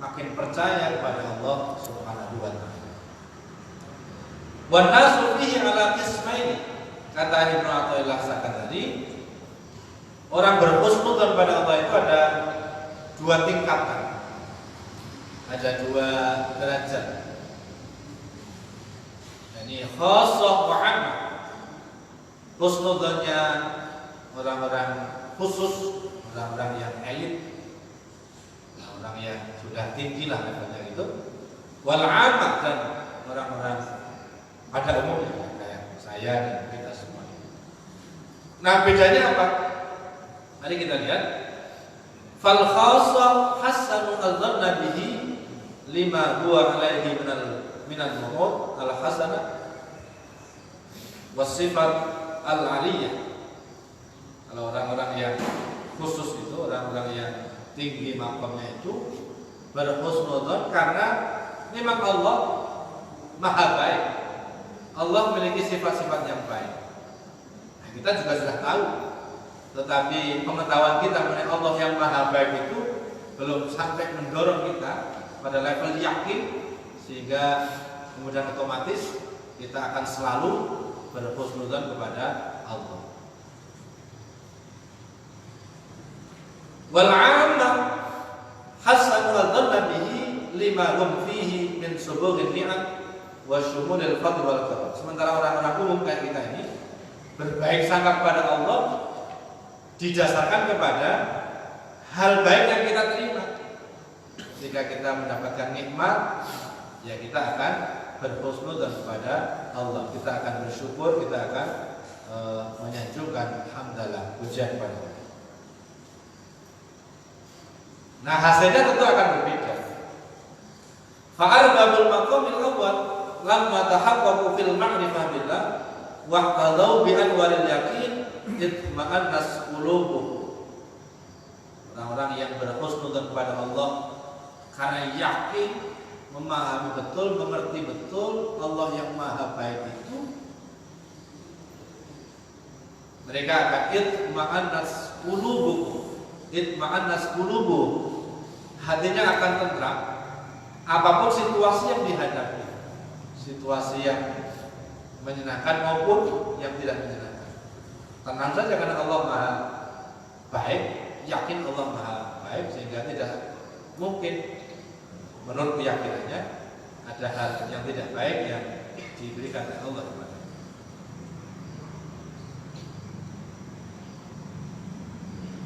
makin percaya kepada Allah Subhanahu wa taala. Wan nasu fihi ala qismaini. Kata Ibnu Athaillah Sakandari, orang berhusnudzon kepada Allah itu ada dua tingkatan. Ada dua derajat. Ini khassah wa 'ammah. Husnudzonnya orang-orang khusus, orang-orang yang elit, orang yang sudah tinggi lah levelnya itu. Wal 'ammah, dan orang-orang pada umumnya kayak saya dan kita semua. Nah, bedanya apa? Mari kita lihat. Fal khassah hasanu al-dhanna bihi lima huwa alaihi minal mu'ud al-hasanah wasifat al-aliyah. Kalau orang-orang yang khusus itu, orang-orang yang tinggi makamnya itu berhusnudzon karena memang Allah maha baik. Allah memiliki sifat-sifat yang baik. Nah, kita juga sudah tahu, tetapi pengetahuan kita mengenai Allah yang maha baik itu belum sampai mendorong kita pada level yakin, sehingga kemudian otomatis kita akan selalu berhusnudzon kepada Allah. Wal 'ammah hasanu al-dhanna bihi lima hum fihi min subughil ni'am wa syumulil fadl wal karam. Sementara orang-orang umum kayak kita ini berbaik sangka kepada Allah didasarkan kepada hal baik yang kita terima. Jika kita mendapatkan nikmat, ya kita akan berhusnudzon kepada Allah. Kita akan bersyukur, kita akan menyanjungkan hamdalah, pujian kepada Allah. Nah, hasilnya tentu akan berbeda. Fa'arbabul maqamil awwal lamma tahaqqaqu fil ma'rifah billah wa qadaw bi anwaril yaqin itma'annas qulubuhum. Orang-orang yang berhusnudzon kepada Allah karena yakin, memahami betul, mengerti betul Allah yang maha baik itu, mereka akan itma'annas qulubuhum. Itma'annas qulubuhum, hatinya akan tentram apapun situasi yang dihadapi, situasi yang menyenangkan maupun yang tidak menyenangkan. Tenang saja karena Allah maha baik, yakin Allah maha baik, sehingga tidak mungkin menurut keyakinannya ada hal yang tidak baik yang diberikan oleh Allah kepada.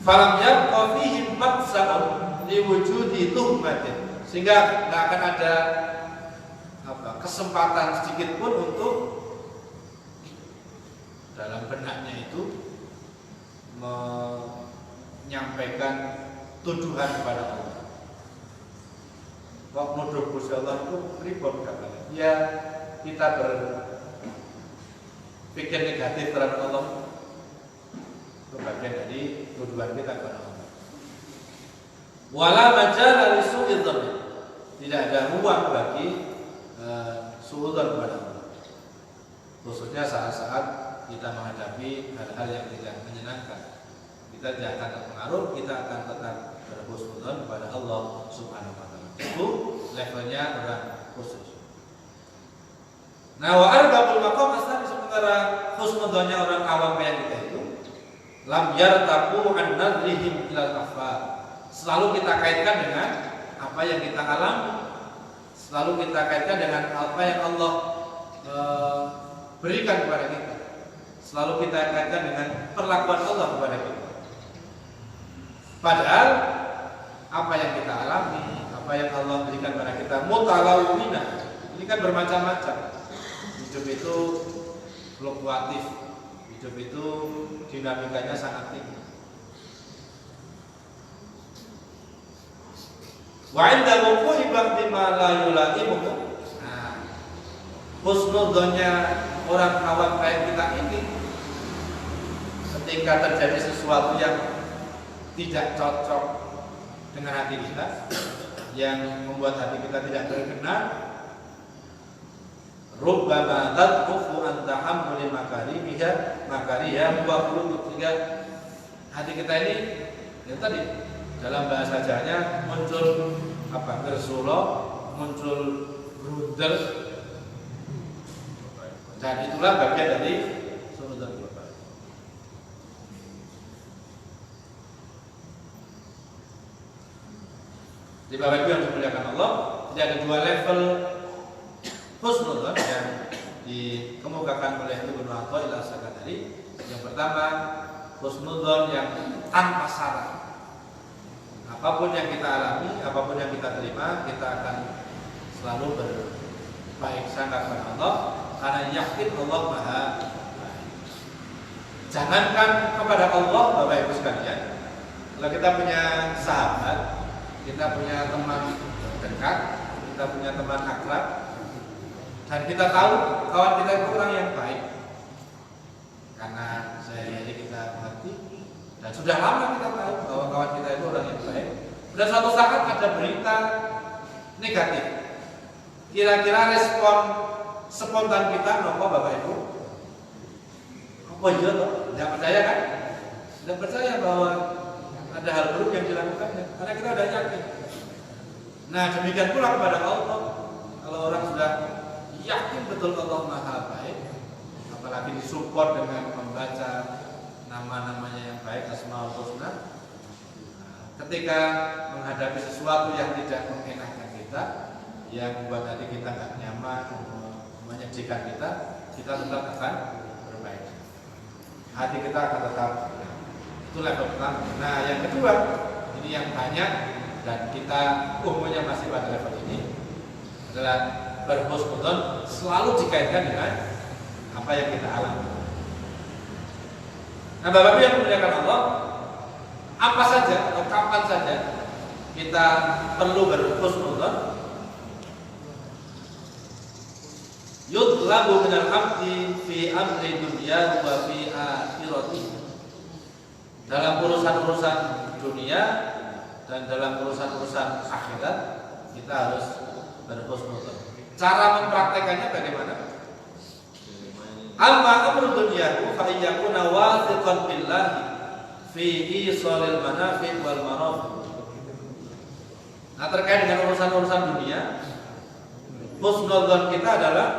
Falam yabqa fihim maqsa'un liwujudi tuhmatin, sehingga tidak akan ada kesempatan sedikit pun untuk dalam benaknya itu menyampaikan tuduhan kepada Allah. Kok nuduh Gusti Allah itu ribut katanya. Ya, kita berpikir negatif terhadap Allah itu bagian dari tuduhan kita kepada Allah. Wala majala li su'idz dzanni, tidak ada ruang bagi suudzon kepada Allah, khususnya saat-saat kita menghadapi hal-hal yang tidak menyenangkan. Kita tidak akan terpengaruh, kita akan tetap berhusnudzon kepada Allah Subhanahu wa taala. Itu levelnya orang khusus. Nah, wa arbabul maqam asal, sementara husnudzonnya orang awam kayak kita itu lam yartaqu an nadrihim ilal afar. Selalu kita kaitkan dengan apa yang kita alami, selalu kita kaitkan dengan apa yang Allah berikan kepada kita, selalu kita kaitkan dengan perlakuan Allah kepada kita. Padahal apa yang kita alami, apa yang Allah berikan kepada kita mutalawwina, ini kan bermacam-macam. Hidup itu fluktuatif, hidup itu dinamikanya sangat tinggi. Wa 'inda wuqu'i ba'di ma la yula'imuhu. Nah, husnudzonnya orang awam kayak kita ini, ketika terjadi sesuatu yang tidak cocok dengan hati kita, yang membuat hati kita tidak berkenan, rubbama tad'ufu an tahammuli makariha wa qulub, sehingga hati kita ini yang tadi dalam bahasa Jawanya muncul Gersula, muncul brunder, dan itulah bagian dari suudzon global. Di Bapak Ibu yang dimuliakan Allah, tidak ada dua level husnudzon yang dikemukakan oleh Ibnu Athaillah As-Sakandari. Yang pertama, husnudzon yang tanpa syarat. Apapun yang kita alami, apapun yang kita terima, kita akan selalu berbaik sangka kepada Allah karena yakin Allah Maha Baik. Jangankan kepada Allah, Bapak Ibu sekalian, kalau kita punya sahabat, kita punya teman dekat, kita punya teman akrab, dan kita tahu kawan kita itu orang yang baik, karena sehari-hari kita mengerti dan sudah lama kita tahu bahwa kawan kita itu orang yang baik. Dan suatu saat ada berita negatif, kira-kira respon spontan kita nopo Bapak Ibu? Apa iya toh? Tidak percaya kan? Tidak percaya bahwa ada hal buruk yang dilakukannya, karena kita sudah yakin. Nah demikian pula kepada Allah. Kalau orang sudah yakin betul Allah Maha Baik, apalagi disupport dengan membaca nama-namanya yang baik, Asmaul Husna, ketika menghadapi sesuatu yang tidak mengenakan kita, yang membuat hati kita nggak nyaman, menyedihkan kita tetap akan berbaik. Hati kita akan tetap. Itu level pertama. Nah yang kedua, ini yang banyak dan kita umumnya masih pada level ini adalah berhusnudzon selalu dikaitkan dengan apa yang kita alami. Nah Bapak Ibu yang dimuliakan Allah, apa saja atau kapan saja kita perlu berhusnudzon? Yutlabu minal abdi fi amri dunya wa fi akhirati. Dalam urusan-urusan dunia dan dalam urusan-urusan akhirat kita harus berhusnudzon. Cara mempraktekannya bagaimana? Amma amru dunyaku fa yakuna wathiqan billahi fi isalil manafi wal marafi. Nah terkait dengan urusan-urusan dunia, husnudzon kita adalah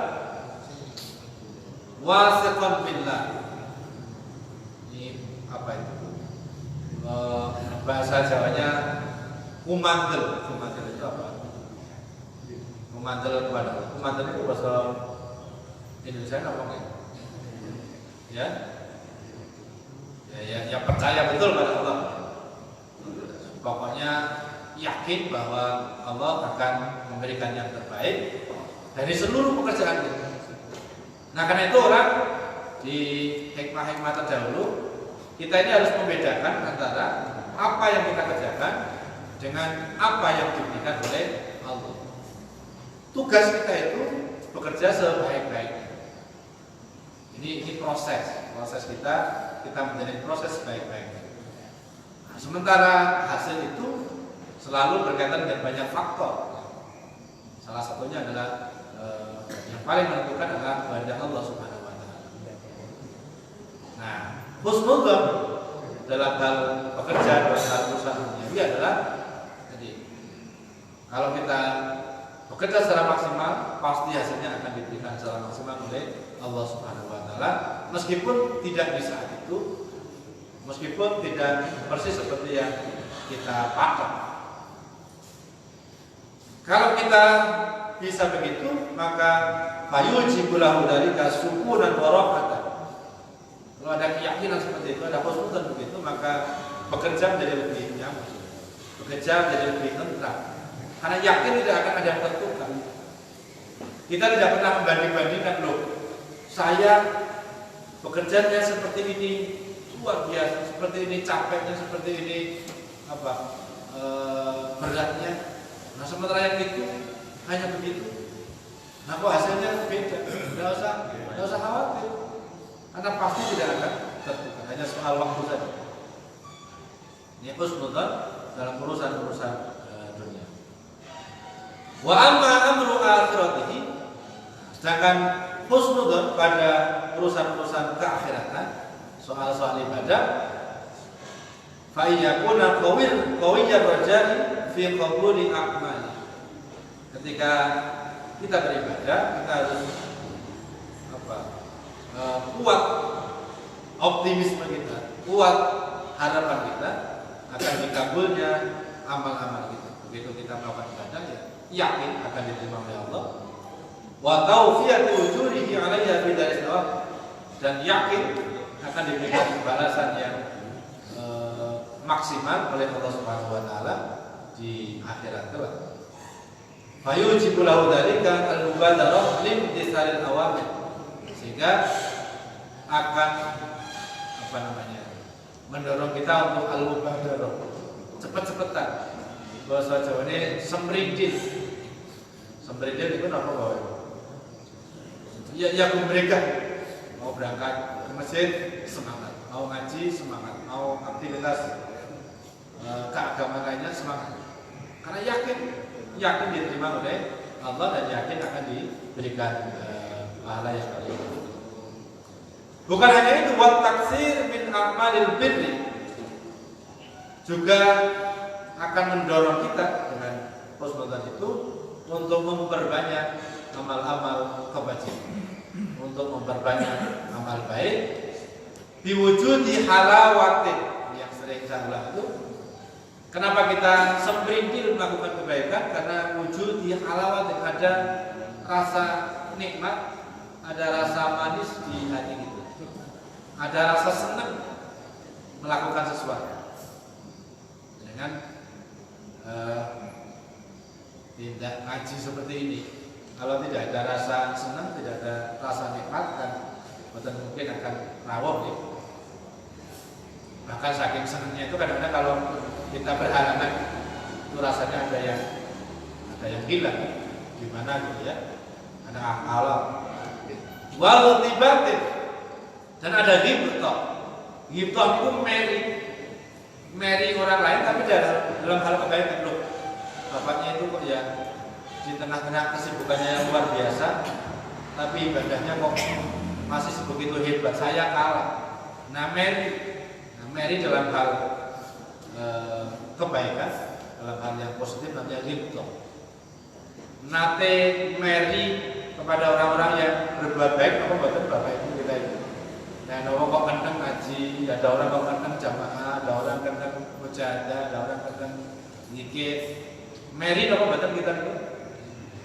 wathiqan billah. Ini apa itu? Bahasa Jawanya kumandel. Kumandel itu apa? Kumandel kepada Allah. Kumandel itu bahasa Indonesia apa enggak? Ya percaya betul pada Allah. Pokoknya yakin bahwa Allah akan memberikan yang terbaik dari seluruh pekerjaan kita. Nah karena itu orang di hikmah-hikmah terdahulu, kita ini harus membedakan antara apa yang kita kerjakan dengan apa yang diberikan oleh Allah. Tugas kita itu bekerja sebaik-baiknya. Ini proses kita menjalani proses sebaik-baiknya. Nah, sementara hasil itu selalu berkaitan dengan banyak faktor. Salah satunya adalah yang paling menentukan adalah kehendak Allah Subhanahu wa taala. Nah, husnudzon dalam hal pekerjaan dalam hal usaha duniawi adalah jadi kalau kita bekerja secara maksimal pasti hasilnya akan diberikan secara maksimal oleh Allah Subhanahu wa taala, meskipun tidak di saat itu, meskipun tidak persis seperti yang kita patok. Kalau kita bisa begitu, maka fayujibu lahu dzalika sukunan wa rahatan. Kalau ada keyakinan seperti itu, ada husnudzon begitu, maka bekerja menjadi lebih nyaman, bekerja menjadi lebih tentram. Karena yakin tidak akan ada yang tertukar. Kita tidak pernah membanding-bandingkan, loh, saya bekerjanya seperti ini luar biasa, seperti ini capeknya, seperti ini beratnya. Nah sementara yang itu hanya begitu. Nah kok hasilnya beda? Tidak usah khawatir. Karena pasti tidak akan tertukar, hanya soal waktu saja. Ini husnudzon dalam urusan-urusan dunia. Wa amma amru akhiratihi, sedangkan husnudzon pada urusan-urusan keakhiratan, soal-soal ibadah, fa yakuna qawiyyan rajai fi qabuli a'mali. Ketika kita beribadah, kita harus kuat optimisme kita, kuat harapan kita akan dikabulnya amal-amal kita. Begitu kita melakukan ibadah, ya yakin akan diterima oleh Allah. Wa tawfiyatu ujurihi 'alaiha bi daris thawab, dan yakin akan diberikan balasan yang maksimal oleh Allah Subhanahu wa taala di akhirat kelak. Fayujibu lahu dzalika al-mubadarah limtithalil awamir, sehingga akan mendorong kita untuk al-mubadarah, cepet-cepetan. Bahasa Jawa ini semridit. Semridit itu apa bawa? Ya memberikan. Mau berangkat ke masjid semangat, mau ngaji semangat, mau aktivitas keagamaan lainnya semangat. Karena yakin diterima oleh Allah dan yakin akan diberikan pahala yang baik. Bukan hanya itu, wa taksir min amalil birri, juga akan mendorong kita dengan husnudzon itu untuk memperbanyak amal-amal kebajikan, untuk memperbanyak amal baik, diwujudi halawatin, yang sering saya ulang itu. Kenapa kita semprintil melakukan kebaikan? Karena wujudi halawatin, ada rasa nikmat, ada rasa manis di hati kita, ada rasa senang melakukan sesuatu. Dengan tidak ngaji seperti ini, kalau tidak ada rasa senang, tidak ada rasa nikmat, kan betul mungkin akan rawuh ya. Bahkan saking senangnya itu kadang-kadang kalau kita berhalangan itu rasanya ada yang hilang, gimana gitu ya, ada alam. Wal tibatin, dan ada ghibtah. Ghibtah itu meri orang lain, tapi dalam hal kebaikan. Loh, bapaknya itu kok ya di tengah-tengah kesibukannya yang luar biasa, tapi ibadahnya kok masih sebegitu hebat, saya kalah. Nah meri dalam hal kebaikan, dalam hal yang positif namanya ghibtah. Nate meri kepada orang-orang yang berbuat baik, apa buatan bapak ibu kita itu. Nah, ada orang kok kenteng ngaji, ada orang kok kenteng jamaah, ada orang kenteng mujahadah, ada orang kenteng zikir. Meri apa buatan kita itu?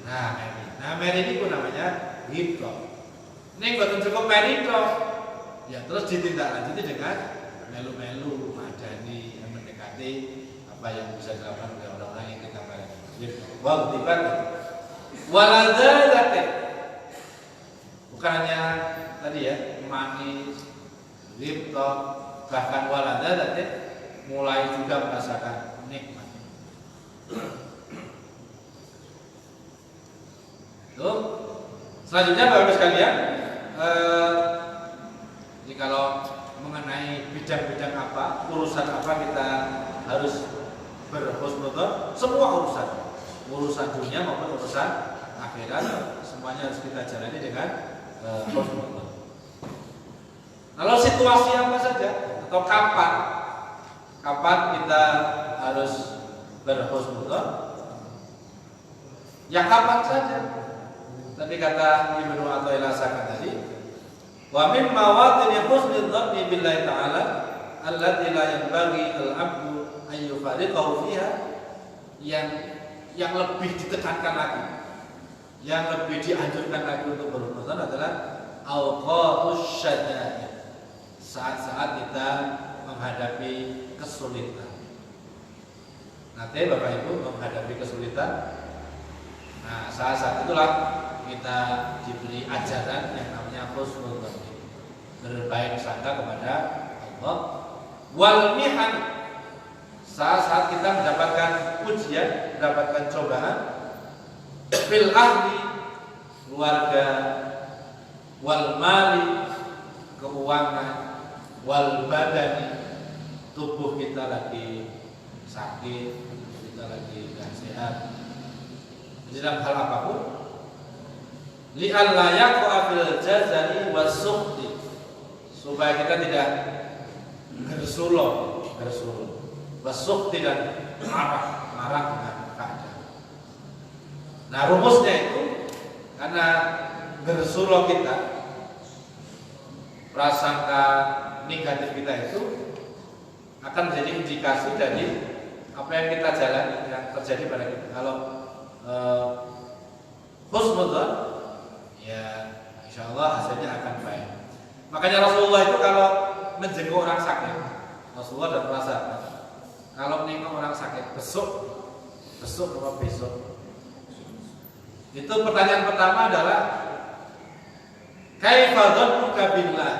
Nah meri itu namanya ghibtah. Ini buatan cukup meri toh. Ya terus ditindaklanjuti dengan melu-melu, madani, yang mendekati apa yang bisa dilakukan oleh orang-orang yang kita bayar. Wal tibat, waladzat, bukan hanya tadi ya manis, ghibtah, bahkan waladzat, mulai juga merasakan nikmat. Tuh. Selanjutnya Bapak-Ibu sekalian, jadi kalau mengenai bidang-bidang apa, urusan apa kita harus berhusnudzon, semua urusan dunia maupun urusan akhirat, semuanya harus kita jalani dengan husnudzon. Kalau situasi apa saja atau kapan kita harus berhusnudzon, ya kapan saja. Tadi kata Ibnu Athaillah tadi, wa min mawadin husnudzon billahi ta'ala allati la yanbaghi al-'abdu an yufariqahu fiha, yang lebih ditekankan lagi, yang lebih dianjurkan lagi untuk berhusnudzon adalah awqatus syada'id, saat-saat kita menghadapi kesulitan. Nanti Bapak Ibu menghadapi kesulitan, nah saat-saat itulah kita diberi ajaran yang namanya husnudzon, berbaik sangka kepada Allah. Wal mihan, saat-saat kita mendapatkan ujian, mendapatkan cobaan, fil ahli, keluarga, wal mali, keuangan, wal badani, tubuh kita lagi sakit, kita lagi tidak sehat, dalam hal apapun, li'alla yaqa fil jazali was-sukhti, supaya kita tidak gersulo was-sukhti, dan marah mengalah dengan keadaan. Nah, rumusnya itu karena gersulo kita, prasangka negatif kita itu akan menjadi indikasi dari apa yang kita jalani, yang terjadi pada kita. Kalau husnudzon, ya insya Allah hasilnya akan baik. Makanya Rasulullah itu kalau menjenguk orang sakit, Rasulullah dan para sahabat, kalau menengok orang sakit, besok atau besok, itu pertanyaan pertama adalah kaifa dzannuka billah,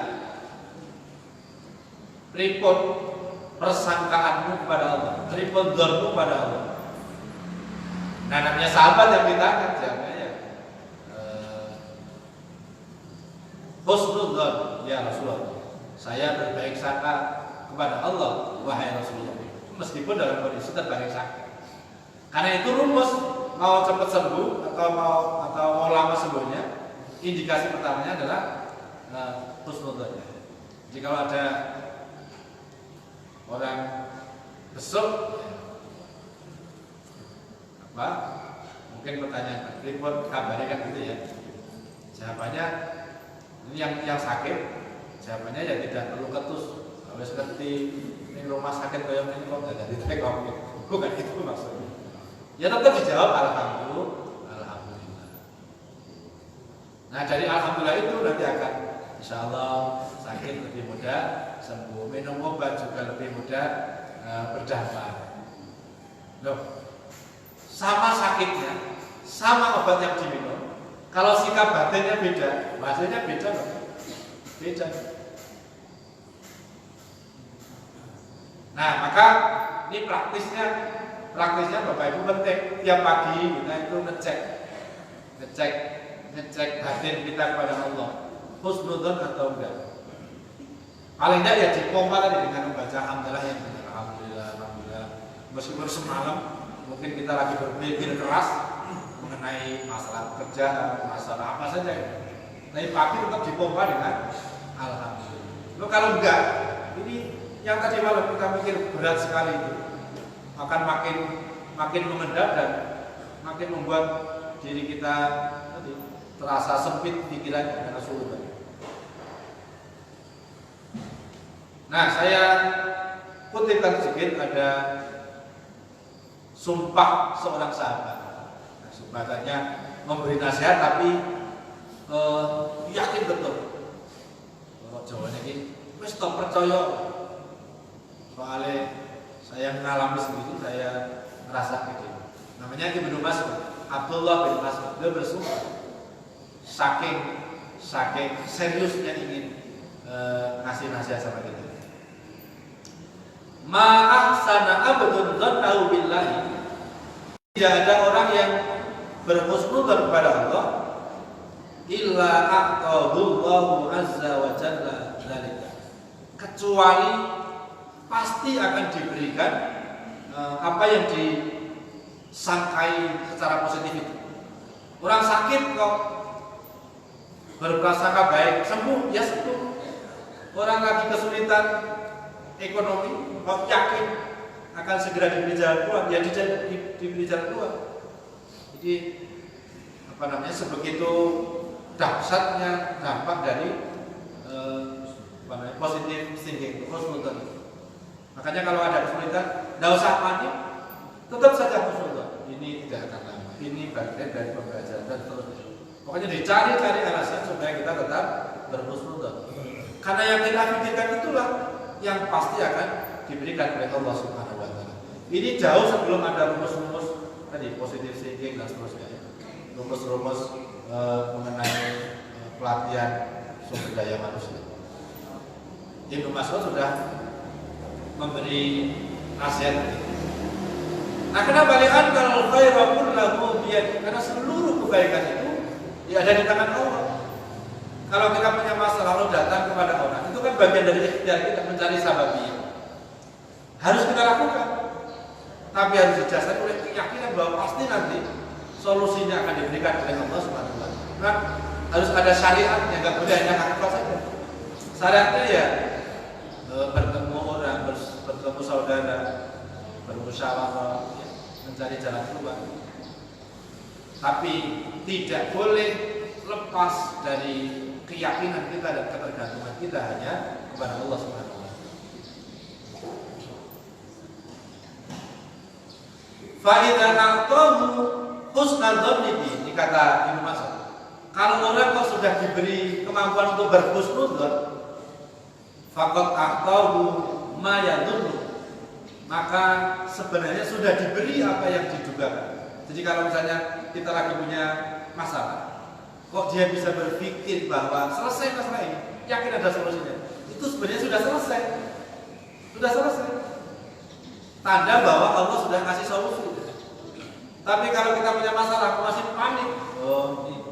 pripun persangkaanmu kepada Allah, pripun dzanmu kepada Allah. Nah, namanya sahabat yang ditanya jawabannya husnudzon ya Rasulullah, saya berbaik sangka kepada Allah wahai Rasulullah, meskipun dalam kondisi terbaik sakit. Karena itu rumus mau cepat sembuh atau mau lama sembuhnya, indikasi pertamanya adalah husnudzon. Jadi kalau ada orang besok apa mungkin pertanyaan report kabarnya kan gitu ya, jawabannya ini yang sakit, jawabannya ya tidak perlu ketus, harus ngerti ini rumah sakit kayak ini kok nggak jadi take-off, bukan itu maksudnya. Ya tetap dijawab alhamdulillah. Nah, dari alhamdulillah itu nanti akan insya Allah sakit lebih mudah sembuh, minum obat juga lebih mudah berdampak. Loh, sama sakitnya, sama obat yang diminum, kalau sikap batinnya beda, hasilnya beda loh. Beda. Nah, maka ini praktisnya Bapak Ibu penting. Tiap pagi kita itu ngecek batin kita kepada Allah, husnudzon atau enggak. Paling enggak ya dipompa tadi dengan membaca alhamdulillah yang benar, alhamdulillah. Meskipun semalam mungkin kita lagi berpikir keras mengenai masalah kerja, masalah apa saja, tapi pagi tetap dipompa dengan alhamdulillah. Lo kalau enggak, ini yang tadi malam kita mikir berat sekali itu akan makin mengendap dan makin membuat diri kita tadi terasa sempit pikirannya karena sulit. Nah, saya kutipkan sedikit ada sumpah seorang sahabat. Nah, sumpahannya memberi nasihat tapi yakin betul. Kalau jawabannya ini, wis tak percaya. Soalnya saya mengalami sendiri, saya merasa gitu. Namanya Ibnu Mas'ud, Abdullah bin Mas'ud, dia bersumpah saking seriusnya ingin ngasih nasihat sama kita. Ma'ahsana abdun dzannahu billahi, tidak ada orang yang berhusnudzon kepada Allah illa a'tahu Allahu azza wa jalla dzalika, kecuali pasti akan diberikan apa yang disangkai secara positif itu. Orang sakit kok berprasangka baik, sembuh ya sembuh. Orang lagi kesulitan ekonomi, kok yakin akan segera diberi jalan keluar, ya diberi jalan keluar. Jadi apa namanya, sebegitu dahsyatnya dampak dari positive thinking, husnudzon. Makanya kalau ada kesulitan, tidak usah panik, tetap saja husnudzon. Ini tidak akan lama, ini bagian dari pembelajaran dan seterusnya. Pokoknya dicari-cari alasan supaya kita tetap berhusnudzon. Karena yang kita pikirkan itulah yang pasti akan diberikan oleh Allah Subhanahu wa taala. Ini jauh sebelum ada rumus-rumus tadi positive thinking dan seterusnya. Rumus-rumus mengenai pelatihan sumber daya manusia. Ibnu Mas'ud sudah memberi nasihat. Nah, kenapa li'annal khaira kullahu biyadi? Karena seluruh kebaikan itu ya ada di tangan Allah. Kalau kita punya masalah lalu datang kepada orang, itu kan bagian dari ikhtiar kita mencari sababiyah. Harus kita lakukan, tapi harus didasari oleh keyakinan bahwa pasti nanti solusinya akan diberikan oleh Allah Subhanahu wa taala. Nah, harus ada syariatnya, nggak boleh hanya akal saja. Syariatnya ya bertemu orang, bertemu saudara, bermusyawarah, ya. mencari jalan keluar. Tapi tidak boleh lepas dari keyakinan kita dan ketergantungan kita hanya kepada Allah Subhanahu wa taala. Fa idza aqtahu husnul dzanni bi, ini kata Ibnu Mas'ud. Kalau orang kok sudah diberi kemampuan untuk berhusnudzon, faqad aqtahu ma yadhunnu, maka sebenarnya sudah diberi apa yang didugakan. Jadi kalau misalnya kita lagi punya masalah, kok dia bisa berpikir bahwa selesai masalah ini, yakin ada solusinya, itu sebenarnya sudah selesai. Sudah selesai. Tanda bahwa Allah sudah kasih solusi. Tapi kalau kita punya masalah, masih panik, oh ini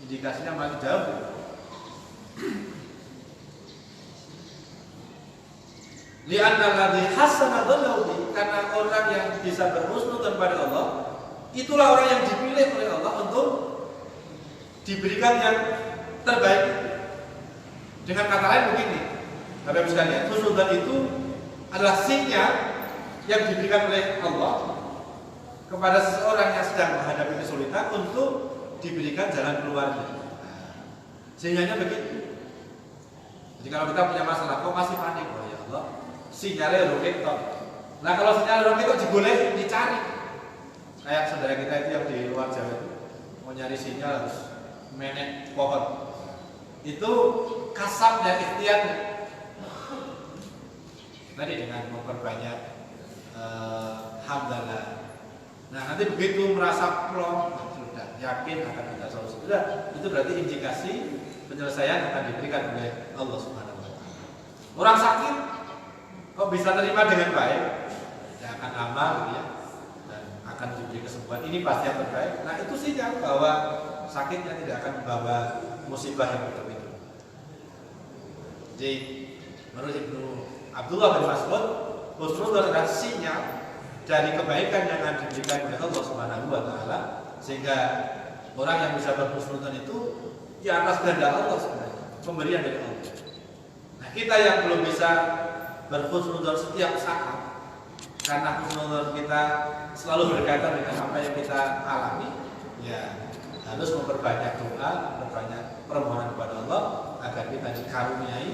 indikasinya masih jauh. Li'anna alladhi hasana dzannahu, karena orang yang bisa berhusnudzon pada Allah, itulah orang yang dipilih oleh Allah untuk diberikan yang terbaik. Dengan kata lain begini, Bapak Ibu sekalian, husnudzon itu adalah sinyal yang diberikan oleh Allah kepada seseorang yang sedang menghadapi kesulitan untuk diberikan jalan keluarnya. Sinyalnya begitu. Jadi kalau kita punya masalah, kok masih panik? Oh ya Allah, sinyalnya roket toh. Nah kalau sinyal roket kok dibolehin, dicari. Kayak saudara kita itu yang di luar Jawa itu mau nyari sinyal harus menek pohon. Itu kasabnya, ikhtiarnya. Tadi dengan memperbanyak hamdalah. Nah nanti begitu merasa plong, sudah yakin akan ada solusi. Sudah, itu berarti indikasi penyelesaian akan diberikan oleh Allah Subhanahu wa taala. Orang sakit kok bisa terima dengan baik, tidak akan amal ya, dan akan diberi kesembuhan. Ini pasti yang terbaik. Nah itu sinyal bahwa sakitnya tidak akan membawa musibah yang begitu. Jadi menurut Ibnu Abdullah bin Mas'ud, husnudzon adalah sinyal dari kebaikan yang akan diberikan oleh Allah Subhanahu wa taala, sehingga orang yang bisa berhusnudzon itu di atas kehendak Allah sebenarnya, pemberian dari Allah. Nah, kita yang belum bisa berhusnudzon setiap saat karena husnudzon kita selalu berkaitan dengan apa yang kita alami, ya harus memperbanyak doa, memperbanyak permohonan kepada Allah agar kita dikaruniai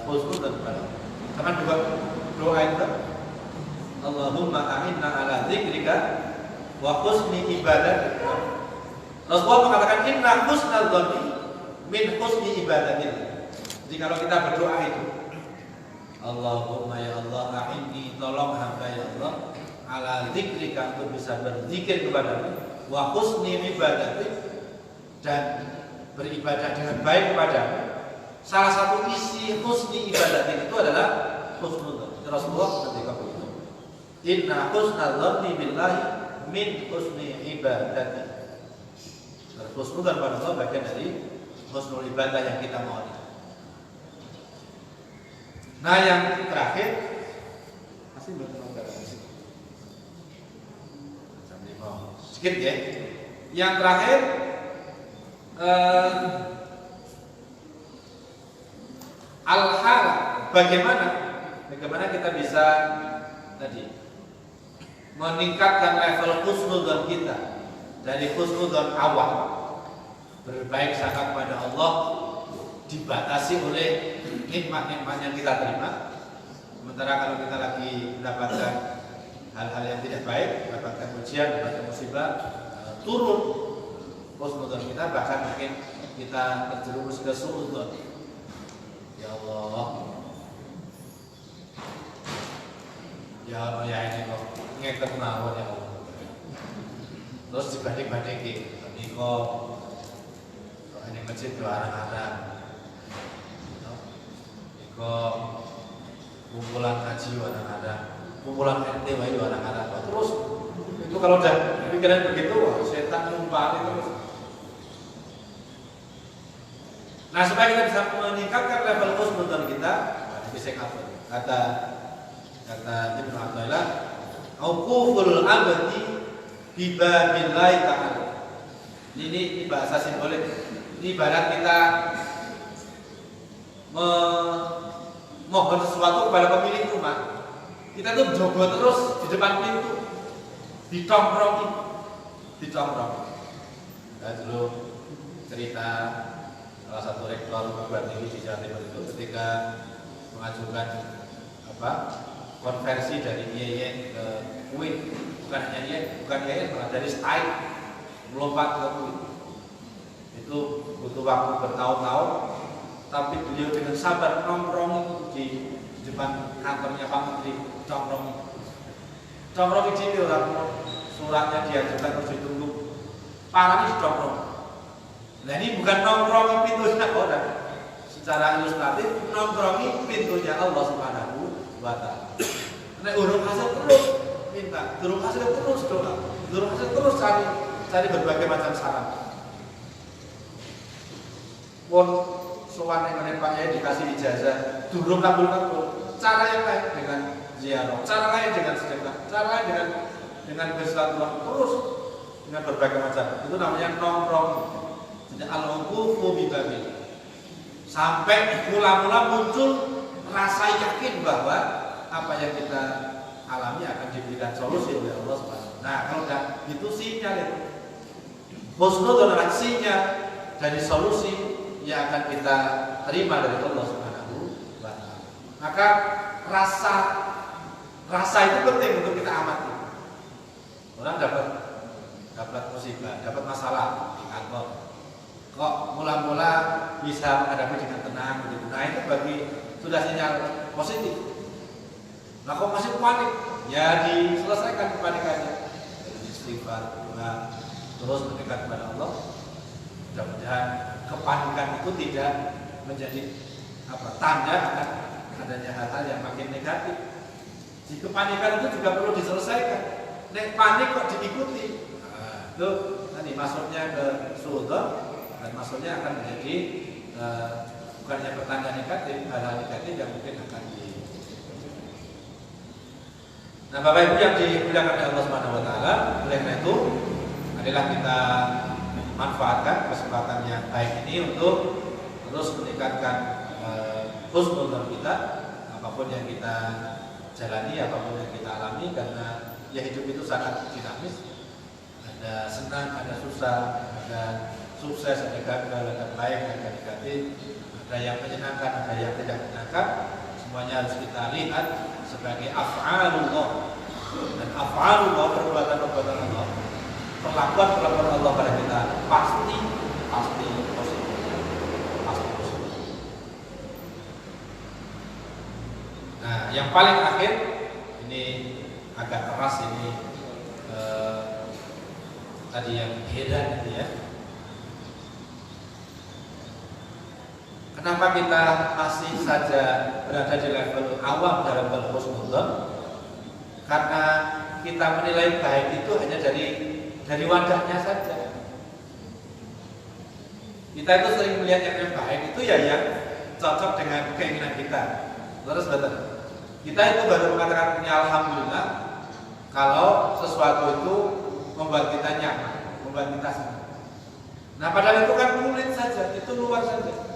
husnudzon kepada Allah. Karena doa itu Allahumma a'inna ala dzikrika wa husni ibadatika. Rasulullah mengatakan inna husnal dzanni min husni ibadatillah. Jadi kalau kita berdoa itu, Allahumma ya Allah a'inni, tolong hamba ya Allah ala dzikrika, untuk bisa berzikir kepadamu, wa husni ibadatik, dan beribadah dengan baik kepadamu. Salah satu isi husni ibadatik itu adalah husnudzon. Rasulullah ketika begitu, inna husnal dzanni billahi min husni ibadati. Husnudzon pada Allah bagian dari husnul ibadah yang kita mohon. Nah yang terakhir, masih belum sedikit ya. Yang terakhir al-hal, bagaimana kita bisa tadi meningkatkan level husnudzon kita dari husnudzon awal, berbaik sangka kepada Allah, dibatasi oleh nikmat-nikmat yang kita terima. Sementara kalau kita lagi mendapatkan hal-hal yang tidak baik, mendapatkan ujian, mendapatkan musibah, turun husnudzon kita, bahkan mungkin kita terjerumus ke suudzon. Ya Allah, ya Allah, ya ini kok ngeten mawon ya Allah. Terus dibanding-bandingin, ini kok ini masjid itu arang-arang, ini kok kumpulan ngaji arang-arang, kumpulan RT arang-arang. Terus itu kalau udah pikiran begitu, setan numpang itu. Nah supaya kita bisa meningkatkan level husnudzon kita, bisa kata Ibnu Athaillah, auquful abdi bibabillahi ta'ala. Ini bahasa simbolik. Ini ibarat kita memohon sesuatu kepada pemilik rumah. Kita tuh jogo terus di depan pintu. ditongkrongi. Nah, dulu cerita salah satu rektor perguruan tinggi di Jawa Timur itu ketika mengajukan konversi dari IAIN ke UIN, bukan IAIN, malah dari STAI melompat ke UIN. Itu butuh waktu bertahun-tahun, tapi beliau dengan sabar nongkrong di depan kantornya Pak Menteri, nongkrong di sini orang suratnya diajukan terus ditunggu, parahnya nongkrong. Nah ini bukan nongkrongi pintunya orang, secara ilustratif nongkrongi pintunya Allah Subhanahu wa Ta'ala. Nek urung hasil terus minta, urung hasil terus doa, urung hasil terus cari berbagai macam saran. Wong sowan ning Pak Yai dikasih ijazah, durung kabul. Cara yang lain dengan ziarah, cara lain dengan sedekah, cara lain dengan bersilaturahmi terus dengan berbagai macam. Itu namanya nongkrong. Jadi al-wuqufu bi babil. Sampai mula-mula muncul rasa yakin bahwa apa yang kita alami akan diberikan solusi oleh Allah Subhanahu. Nah, kalau enggak itu sinyal itu. Husnul adalah sinyal dari solusi yang akan kita terima dari Allah Subhanahu wa Ta'ala. Maka rasa itu penting untuk kita amati. Orang dapat musibah, dapat masalah di kantor. Kok mula-mula bisa menghadapi dengan tenang begitu. Nah, itu sudah sinyal positif. Nah, kok masih panik? Ya diselesaikan kepanikannya. Istighfar, doa, terus mendekat kepada Allah. Mudah-mudahan kepanikan itu tidak menjadi tanda akan adanya hal-hal yang makin negatif. Di kepanikan itu juga perlu diselesaikan. Nek panik kok diikuti, nah, itu nanti masuknya ke suudzon dan masuknya akan menjadi bukannya pertanda negatif, hal-hal negatif yang mungkin akan Nah, Bapak Ibu yang dimuliakan oleh Allah Subhanahu wa Ta'ala, oleh karena itu adalah kita manfaatkan kesempatan yang baik ini untuk terus meningkatkan husnul dzan kita, apapun yang kita jalani, apapun yang kita alami, karena ya hidup itu sangat dinamis. Ada senang, ada susah, ada sukses, ada gagal, ada baik, ada negatif, ada yang menyenangkan, ada yang tidak menyenangkan. Semuanya harus kita lihat sebagai af'alullah. Dan af'alullah, perbuatan-perbuatan Allah, perlakuan-perlakuan Allah pada kita pasti positif. Nah, yang paling akhir ini agak keras ini tadi yang heran itu ya. Kenapa kita masih saja berada di level awam dalam husnudzon? Karena kita menilai baik itu hanya dari wadahnya saja. Kita itu sering melihat yang baik itu ya yang cocok dengan keinginan kita. Terus betul. Kita itu baru mengatakan alhamdulillah kalau sesuatu itu membuat kita nyaman, membuat kita senang. Nah, padahal itu kan kulit saja, itu luar saja.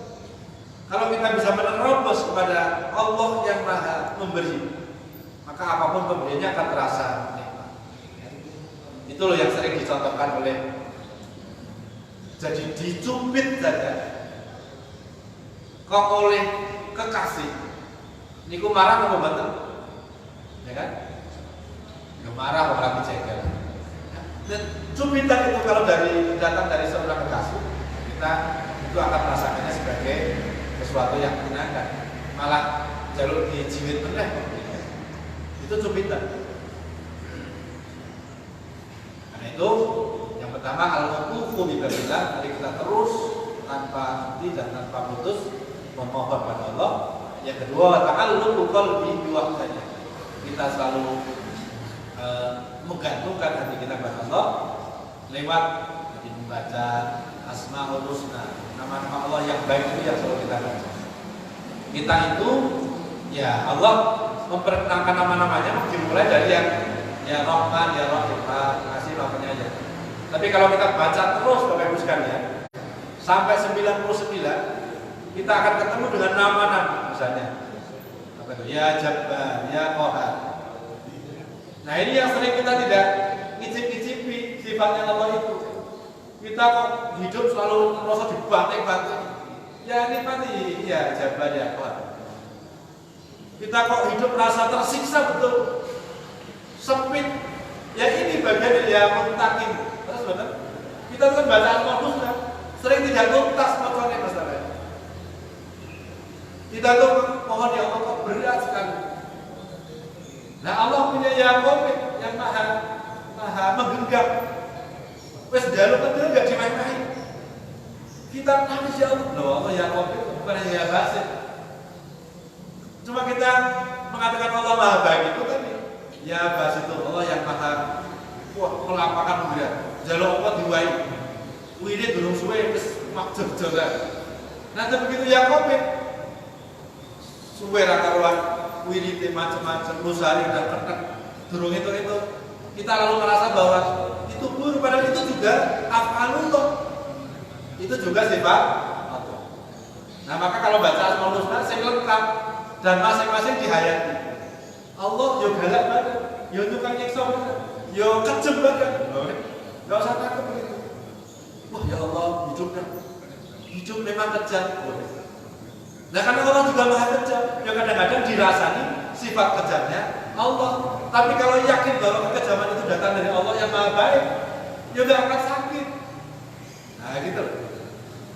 Kalau kita bisa menerobos kepada Allah yang Maha Memberi, maka apapun pemberiannya akan terasa nikmat. Itu loh yang sering dicontohkan oleh jadi dicubit saja kok oleh kekasih niku marah apa betul? Ya kan? Ya marah orang dicekel. Dan cubitan itu kalau datang dari seorang kekasih, kita itu akan merasakannya sebagai sesuatu yang menyenangkan. Malah jalur dijiwit meneh. Itu cubitan. Karena itu yang pertama al-wuqufu bi babillah, mari kita terus tanpa henti dan tanpa putus memohon pada Allah. Yang kedua, ta'alluqu qalbi bi wahdanih. Kita selalu menggantungkan hati kita kepada Allah lewat jadi membaca Asmaul Husna, nama-nama Allah yang baik itu yang selalu kita baca. Kita itu ya Allah memperkenalkan nama-namanya dimulai dari yang ya Rahman, ya Rahim, kasih namanya aja. Tapi kalau kita baca terus Bapak Ibu sekalian sampai 99, kita akan ketemu dengan nama-nama misalnya apa itu? Ya Jabbar, ya Qahar. Nah ini yang sering kita tidak sifatnya Allah itu. Kita kok hidup selalu merasa dibanting-banting. Ya nikmati, ya jabar ya Tuhan. Kita kok hidup merasa tersiksa betul, sempit. Ya ini bagian ya muntakim. Terus betul. Kita kan baca Al-Qur'an kan sering tidak tuntas masalahnya masalahnya. Kita tuh mohon ya Allah kok berat sekali. Nah Allah punya yang komit, yang maha menggenggam. Wes jalur kan nggak dimain-main. Kita nangis ya Allah, loh Allah ya komit bukan hanya basit. Cuma kita mengatakan Allah maha baik itu tadi. Ya basit itu Allah yang maha melampakan berat. Jalur apa diwai. Wirid durung suwe wis makjur jalan. Nah begitu ya komit. Suwe ra karuan wirid macam-macam lusari dan ketek. Durung itu kita lalu merasa bahwa itu buruk, padahal itu juga af'alullah. Itu juga sifat Allah. Nah maka kalau baca Asmaul Husna sing lengkap dan masing-masing dihayati. Allah yo galak banget, yo tukang nyiksa banget, yo kejem banget. Enggak usah takut begitu. Wah ya Allah, hidup memang kejam. Nah karena Allah juga maha kejam, ya kadang-kadang dirasani sifat kejamnya Allah. Tapi kalau yakin bahwa kekejaman itu datang dari Allah yang maha baik, ya gak akan sakit. Nah gitu.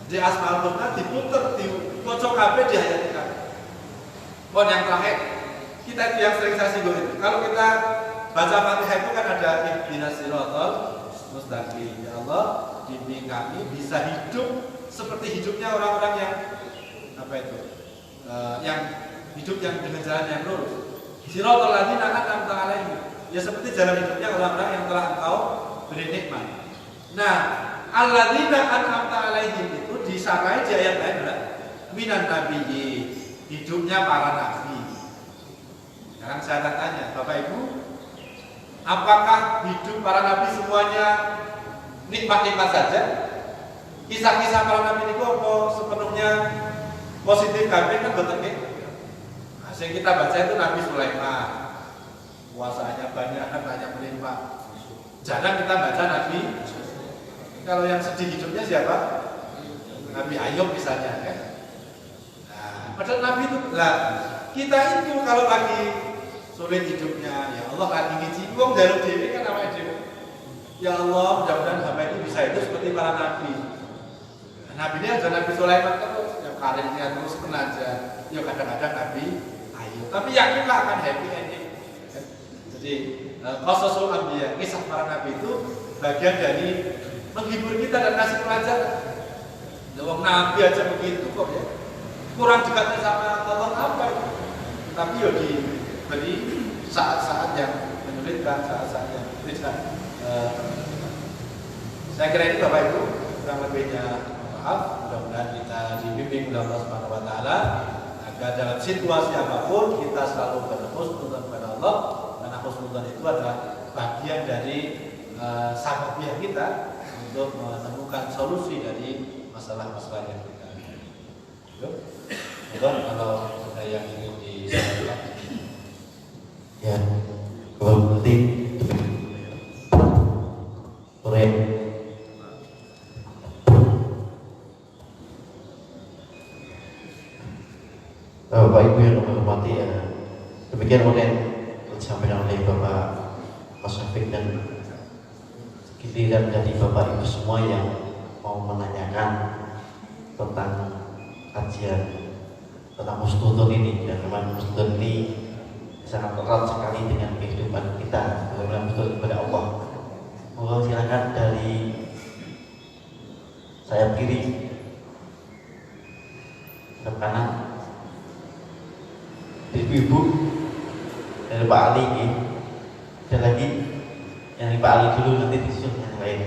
Di Asmaul Husna diputer, dikocok kabeh dihayatikan. Pon yang terakhir, kita itu yang sering saya singgung itu. Kalau kita baca Fatihah itu kan ada ihdinas siratal mustaqim. Ya Allah, bimbing kami bisa hidup seperti hidupnya orang-orang yang yang hidup yang dengan jalan yang lurus. Siratal ladzina an'amta 'alaihim. Ya seperti jalan hidupnya orang-orang yang telah Engkau beri nikmat. Nah, alladzina an'amta 'alaihim itu disarai di ayat lain adalah minan nabiyyin, hidupnya para nabi. Sekarang saya tanya, Bapak Ibu, apakah hidup para nabi semuanya nikmat-nikmat saja? Kisah-kisah para nabi itu apa sepenuhnya positif kabeh kan betul nggih? Nah, yang kita baca itu Nabi Sulaiman. Puasanya banyak melimpah. Jarang kita baca Nabi. Kalau yang sedih hidupnya siapa? Nabi Ayub misalnya kan. Nah, padahal Nabi itu kita itu kalau lagi sulit hidupnya, ya Allah lagi ngiji wong jaluk dhewe kan awake dhewe. Ya Allah, mudah-mudahan hamba itu bisa hidup seperti para nabi. Nabi ini aja Nabi Sulaiman terus, ya karirnya terus penaja. Ya kadang-kadang Nabi Ayub. Tapi yakinlah akan happy ending. Jadi qasasul anbiya, kisah para nabi itu bagian dari menghibur kita dan kasih pelajaran. Wong nabi aja begitu kok ya. Kurang dekatnya sama Allah apa itu? Tapi ya diberi saat-saat yang menyulitkan, saat-saat yang tidak. Saya kira ini Bapak Ibu kurang lebihnya maaf. Mudah-mudahan kita dibimbing oleh Allah Subhanahu Wa Taala agar dalam situasi apapun kita selalu berhusnudzon kepada Allah, karena husnudzon itu adalah bagian dari sababiyah kita untuk menemukan solusi dari masalah-masalah yang kita hadapi. Kalau ada yang ingin disampaikan, ya, kalau penting, sore. Bapak Ibu yang kami hormati, ya, demikian model disampaikan oleh Bapak Mas Syafiq dan giliran dari Bapak Ibu semua yang mau menanyakan tentang kajian tentang husnudzon ini. Dan memang husnudzon ini sangat erat sekali dengan kehidupan kita, dalam husnudzon kepada Allah. Mohon silakan dari sayap kiri, sayap kanan, ibu-ibu, dari Pak Ali ini. Ada lagi yang dari Pak Ali dulu, nanti disusul yang lain.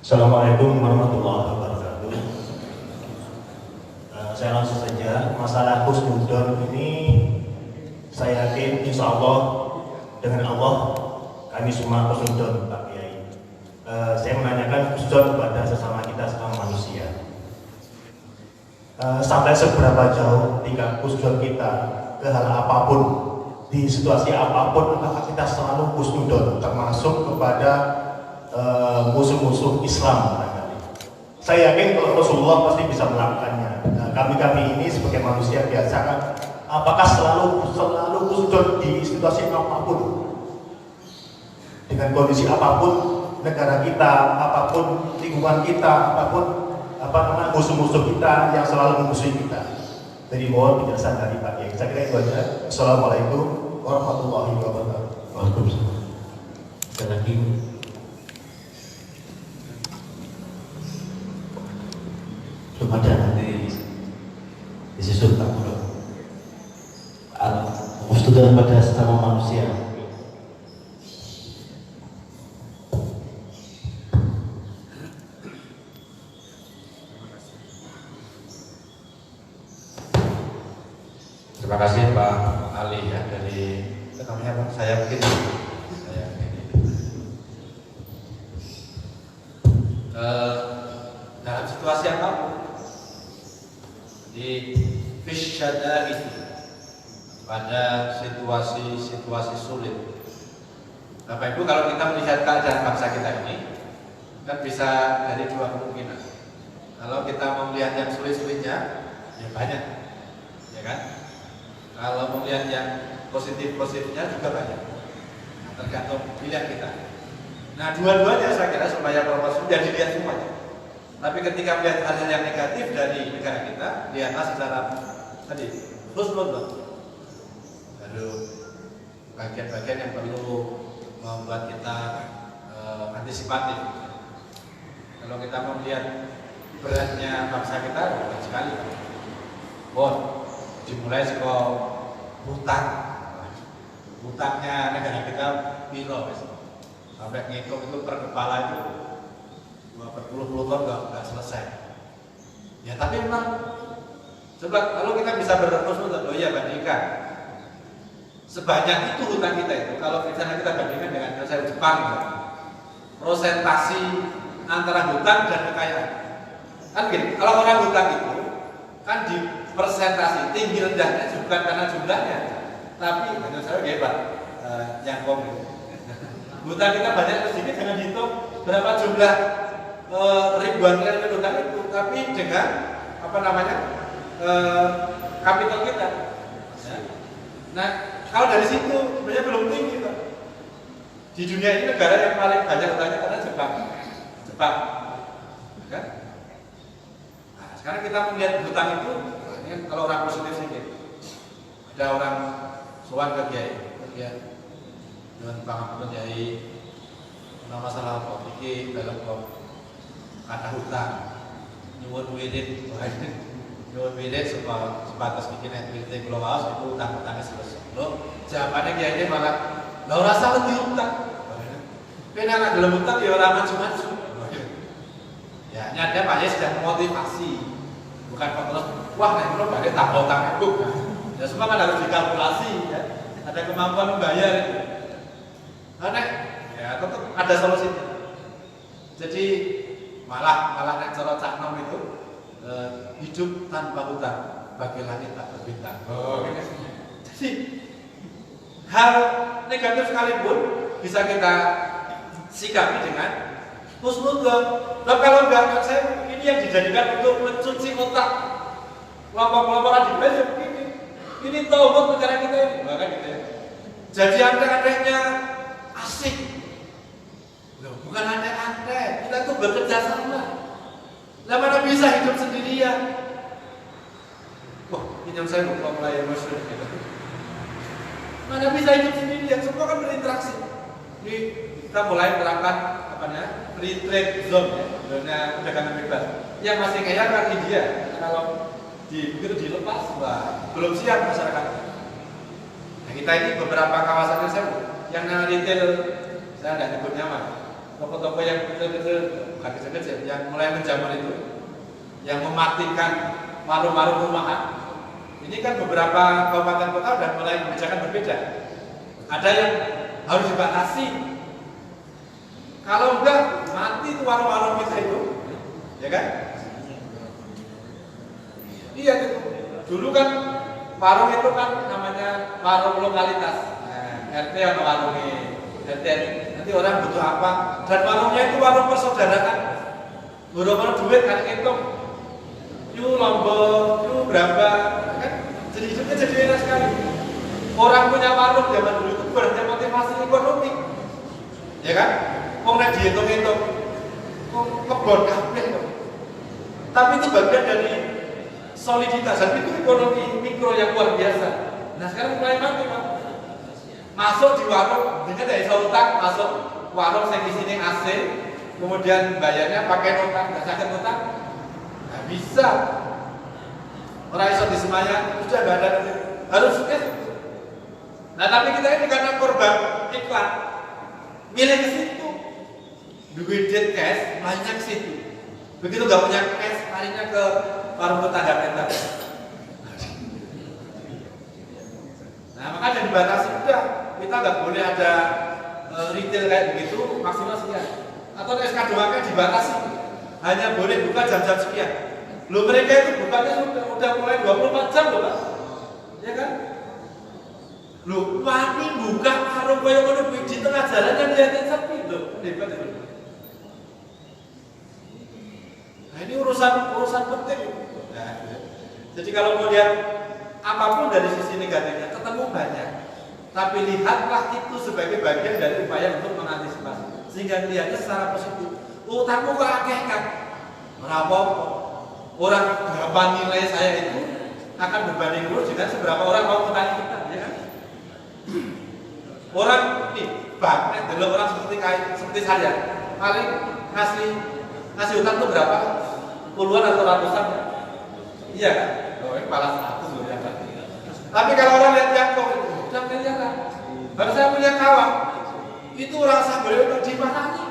Assalamualaikum warahmatullahi wabarakatuh. Saya langsung saja. Masalah husnudzon ini saya yakin insya Allah dengan Allah kami semua husnudzon, Pak Kiai. Saya menanyakan husnudzon kepada sesama kita, sesama manusia. sampai seberapa jauh tingkat husnudon kita ke hal apapun, di situasi apapun, apakah kita selalu husnudon, termasuk kepada musuh-musuh Islam. Saya yakin kalau Rasulullah pasti bisa melakukannya. Nah, kami ini sebagai manusia biasa kan, apakah selalu husnudon di situasi apapun, dengan kondisi apapun, negara kita, apapun lingkungan kita, apapun musuh-musuh kita yang selalu memusuhi kita. Jadi mohon penjelasan dari Pak Kiai. Saya kira itu aja. Assalamualaikum warahmatullahi wabarakatuh. Waalaikumsalam. Sekali lagi belum ada nanti disusun tak perlu. Husnudon pada sesama manusia. Terima kasih Pak Ali ya dari namanya Pak saya mungkin dalam situasi apapun di fisyada itu pada situasi sulit. Bapak Ibu, kalau kita melihat keadaan bangsa kita ini kan bisa dari dua kemungkinan. Kalau kita mau melihat yang sulit-sulitnya ya banyak, ya kan? Kalau melihat yang positif-positifnya juga banyak, tergantung pilihan kita. Nah, dua-duanya saya kira supaya proporsi sudah dilihat semuanya. Tapi ketika melihat hal yang negatif dari negara kita, lihatlah secara tadi husnudon. Lalu bagian-bagian yang perlu membuat kita antisipatif. Kalau kita melihat beratnya bangsa kita, berat sekali. Dimulai sekolah hutangnya negara kita piro sampai ngitung itu per kepala itu berpuluh-puluh tahun nggak selesai. Ya tapi memang coba kalau kita bisa berhusnudon, bandingkan sebanyak itu hutang kita itu, kalau misalnya kita bandingkan dengan misalnya Jepang, prosentasi antara hutang dan kekayaan kan gini, kalau orang hutang itu kan di persentasi tinggi rendahnya bukan karena jumlahnya, tapi menurut saya hebat yang konkret. Hutang kita banyak atau sedikit jangan dihitung berapa jumlah ribuan triliun hutang itu, tapi dengan kapital kita. Nah, kalau dari situ sebenarnya belum tinggi Pak. Di dunia ini negara yang paling banyak hutangnya karena Jepang, kan? Nah, sekarang kita melihat hutang itu. Ini kalau orang positif sedikit, ada orang sowan ke Kiai, dengan pangapunten Kiai, masalah apa? Iki dalam kata hutang, nyuwun wirid sebatas bikin wirid kula waos itu utang-utangnya selesai. Loh, jawabannya Kiai malah lha ora salah diutang. Ben anak dalam hutang ya ora maju-maju. Ya, ini ada Pak Yes sedang memotivasi. Bukan terus, wah nek kula badhe tambah utang itu. Ya semua kan harus dikalkulasi ya. Ada kemampuan membayar itu. Nah, ya tetap ada solusinya. Jadi malah nek cara Cak Nom itu hidup tanpa hutang bagi langit tak berbintang. Jadi hal negatif sekalipun bisa kita sikapi dengan husnudon. Nah, kalau enggak saya ini yang dijadikan untuk mencuci otak kelompok-kelompok radikal ya begini. Ini taubat negara kita ini, bahkan gitu ya. Jadi antek-anteknya asik. Loh, bukan antek-antek, kita tuh bekerja sama. Lah mana bisa hidup sendirian? Wah, ini yang saya lupa mulai emosi gitu. Mana bisa hidup sendirian? Semua kan berinteraksi. Ini kita mulai menerapkan free trade zone ya, zona perdagangan bebas. Yang masih kaya kan India, kalau begitu dilepas, wah, belum siap masyarakat. Nah, kita ini beberapa kawasan yang retail, saya tidak nyebut nyaman. Toko-toko yang kecil-kecil, bukan kecil-kecil, yang mulai menjamur itu, yang mematikan warung-warung rumahan. Ini kan beberapa kabupaten kota sudah mulai kebijakan berbeda. Ada yang harus dibatasi. Kalau enggak, mati itu warung-warung kita itu, ya kan? Iya gitu. Dulu kan warung itu kan namanya warung lokalitas. Nah, RT atau warungnya RT. Nanti orang butuh apa? Dan warungnya itu warung persaudaraan. Boro-boro duit kan ngitung. Yuk lombok, yuk berapa? Kan jadi hidupnya jadi enak sekali. Orang punya warung zaman dulu itu berarti motivasi ekonomi. Ya kan? Wong nek dihitung-hitung, kebon kabeh. Tapi itu bagian dari soliditas, dan itu ekonomi mikro yang luar biasa. Nah sekarang mulai mati Pak. Masuk di warung, dengan dari utang, masuk warung yang di sini AC, kemudian bayarnya pakai nota, nggak sakit nota, nggak bisa. Orang iso di Semayang, sudah nggak ada, harus cash. Nah tapi kita ini karena korban iklan, milih ke situ, duit cash, banyak situ. Begitu nggak punya cash, larinya ke warung tetangga kita. Nah maka dibatasi udah, kita nggak boleh ada retail kayak begitu maksimal sekian. Atau SK doangnya dibatasi, hanya boleh buka jam-jam sekian. Loh mereka itu bukanya udah mulai 24 jam loh Pak, ya kan? Loh wani buka warung koyo ngono di tengah jalan yang lihatin sepi loh, hebat itu. Nah ini urusan penting. Nah, jadi kalau mau lihat apapun dari sisi negatifnya, ketemu banyak. Tapi lihatlah itu sebagai bagian dari upaya untuk mengantisipasi. Sehingga lihatnya secara positif. Utangmu kok akeh kan? Berapa? Orang berapa nilai saya itu akan berbanding lurus dengan seberapa orang mau utang kita, ya kan? Orang nih, bank, dulu orang seperti saya, paling ngasih utang tuh berapa? Puluhan atau ratusan? Iya kan? Oh, ini malah 100 loh ya kan? Tapi kalau orang lihat jangkau, udah miliaran. Baru saya punya kawan, itu orang sabar itu di mana nih?